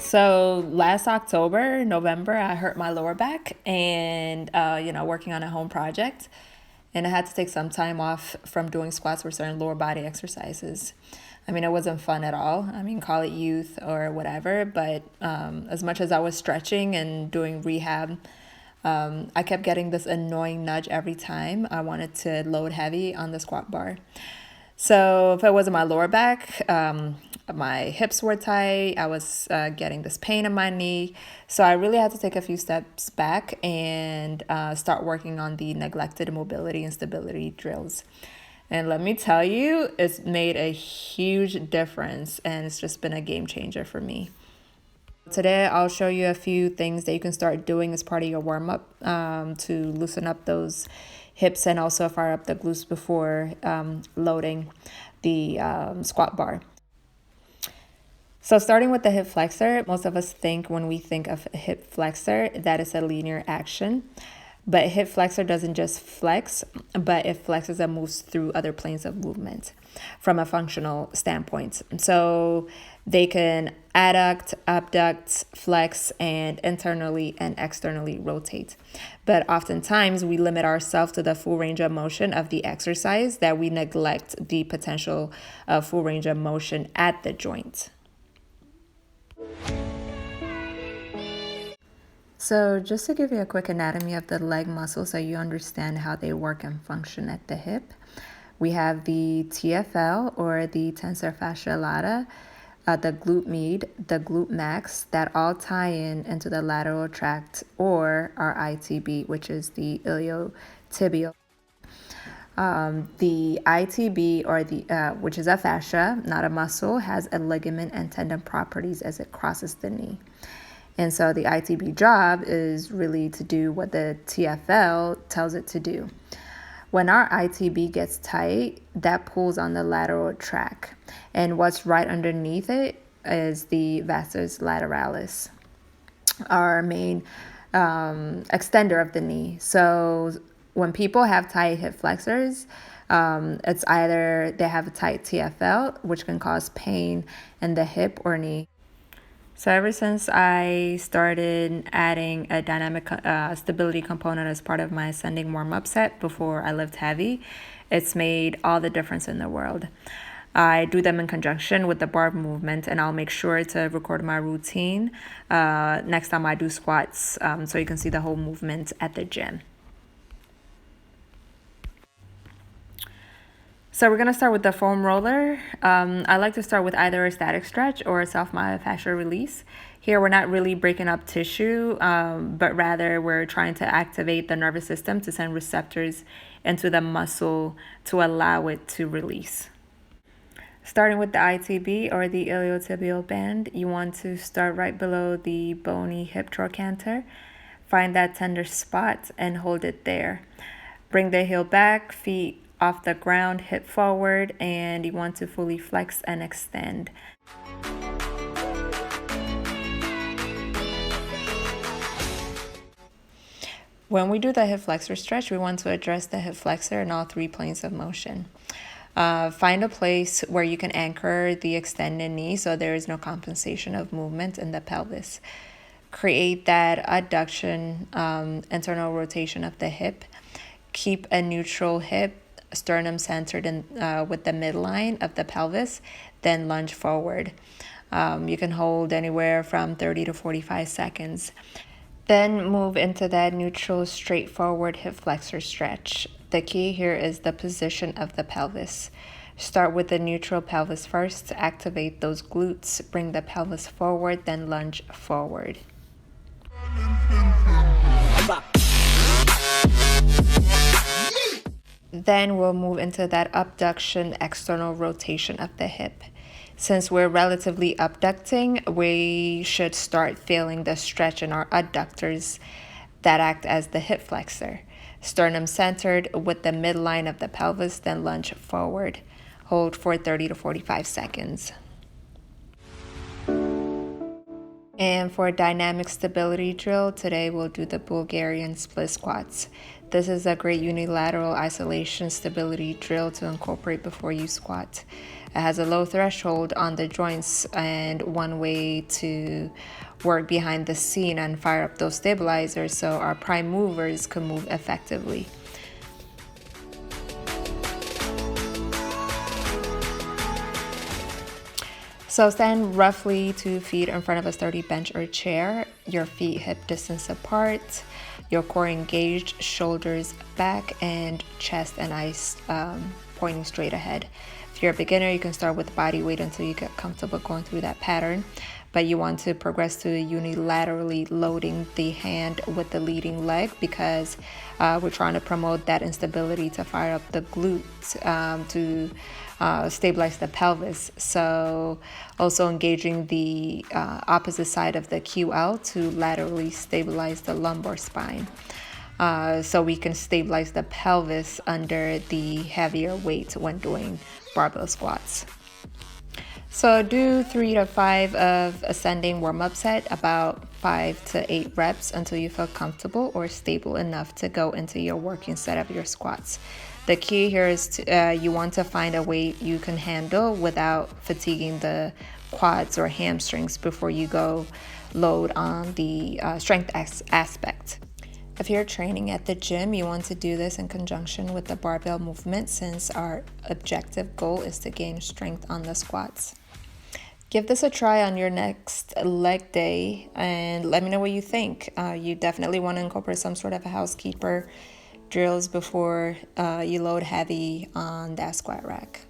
So last November, I hurt my lower back and, working on a home project. And I had to take some time off from doing squats or certain lower body exercises. I mean, it wasn't fun at all. I mean, call it youth or whatever. But as much as I was stretching and doing rehab, I kept getting this annoying nudge every time I wanted to load heavy on the squat bar. So if it wasn't my lower back, my hips were tight. I was getting this pain in my knee. So I really had to take a few steps back and start working on the neglected mobility and stability drills. And let me tell you, it's made a huge difference and it's just been a game changer for me. Today, I'll show you a few things that you can start doing as part of your warm-up to loosen up those hips and also fire up the glutes before loading the squat bar. So starting with the hip flexor, most of us think when we think of a hip flexor that it's a linear action. But hip flexor doesn't just flex, but it flexes and moves through other planes of movement from a functional standpoint. So they can adduct, abduct, flex, and internally and externally rotate. But oftentimes we limit ourselves to the full range of motion of the exercise that we neglect the potential of full range of motion at the joint. So just to give you a quick anatomy of the leg muscles so you understand how they work and function at the hip, we have the TFL or the tensor fascia lata, the glute med, the glute max that all tie in into the lateral tract or our ITB, which is the iliotibial. The ITB or which is a fascia, not a muscle, has a ligament and tendon properties as it crosses the knee. And so the ITB job is really to do what the TFL tells it to do. When our ITB gets tight, that pulls on the lateral tract. And what's right underneath it is the vastus lateralis, our main extender of the knee. So when people have tight hip flexors, it's either they have a tight TFL, which can cause pain in the hip or knee. So ever since I started adding a dynamic stability component as part of my ascending warm-up set before I lift heavy, it's made all the difference in the world. I do them in conjunction with the bar movement, and I'll make sure to record my routine next time I do squats so you can see the whole movement at the gym. So we're going to start with the foam roller. I like to start with either a static stretch or a self-myofascial release. Here we're not really breaking up tissue, but rather we're trying to activate the nervous system to send receptors into the muscle to allow it to release. Starting with the ITB or the iliotibial band, you want to start right below the bony hip trochanter. Find that tender spot and hold it there. Bring the heel back, feet off the ground, hip forward, and you want to fully flex and extend. When we do the hip flexor stretch, we want to address the hip flexor in all three planes of motion. Find a place where you can anchor the extended knee so there is no compensation of movement in the pelvis. Create that adduction, internal rotation of the hip. Keep a neutral hip, sternum centered in, with the midline of the pelvis, then lunge forward. You can hold anywhere from 30 to 45 seconds. Then move into that neutral, straightforward hip flexor stretch. The key here is the position of the pelvis. Start with the neutral pelvis first to activate those glutes. Bring the pelvis forward, then lunge forward. Then we'll move into that abduction, external rotation of the hip. Since we're relatively abducting, we should start feeling the stretch in our adductors that act as the hip flexor. Sternum centered with the midline of the pelvis, then lunge forward. Hold for 30 to 45 seconds. And for a dynamic stability drill, today we'll do the Bulgarian split squats. This is a great unilateral isolation stability drill to incorporate before you squat. It has a low threshold on the joints and one way to work behind the scene and fire up those stabilizers so our prime movers can move effectively. So stand roughly 2 feet in front of a sturdy bench or chair, your feet hip distance apart, your core engaged, shoulders back, and chest and eyes pointing straight ahead. If you're a beginner, you can start with body weight until you get comfortable going through that pattern, but you want to progress to unilaterally loading the hand with the leading leg because we're trying to promote that instability to fire up the glutes to stabilize the pelvis. So also engaging the opposite side of the QL to laterally stabilize the lumbar spine. So we can stabilize the pelvis under the heavier weight when doing barbell squats. So do 3 to 5 of ascending warm-up set, about 5 to 8 reps until you feel comfortable or stable enough to go into your working set of your squats. The key here is you want to find a weight you can handle without fatiguing the quads or hamstrings before you go load on the strength aspect. If you're training at the gym, you want to do this in conjunction with the barbell movement since our objective goal is to gain strength on the squats. Give this a try on your next leg day and let me know what you think. You definitely want to incorporate some sort of a housekeeper drills before you load heavy on that squat rack.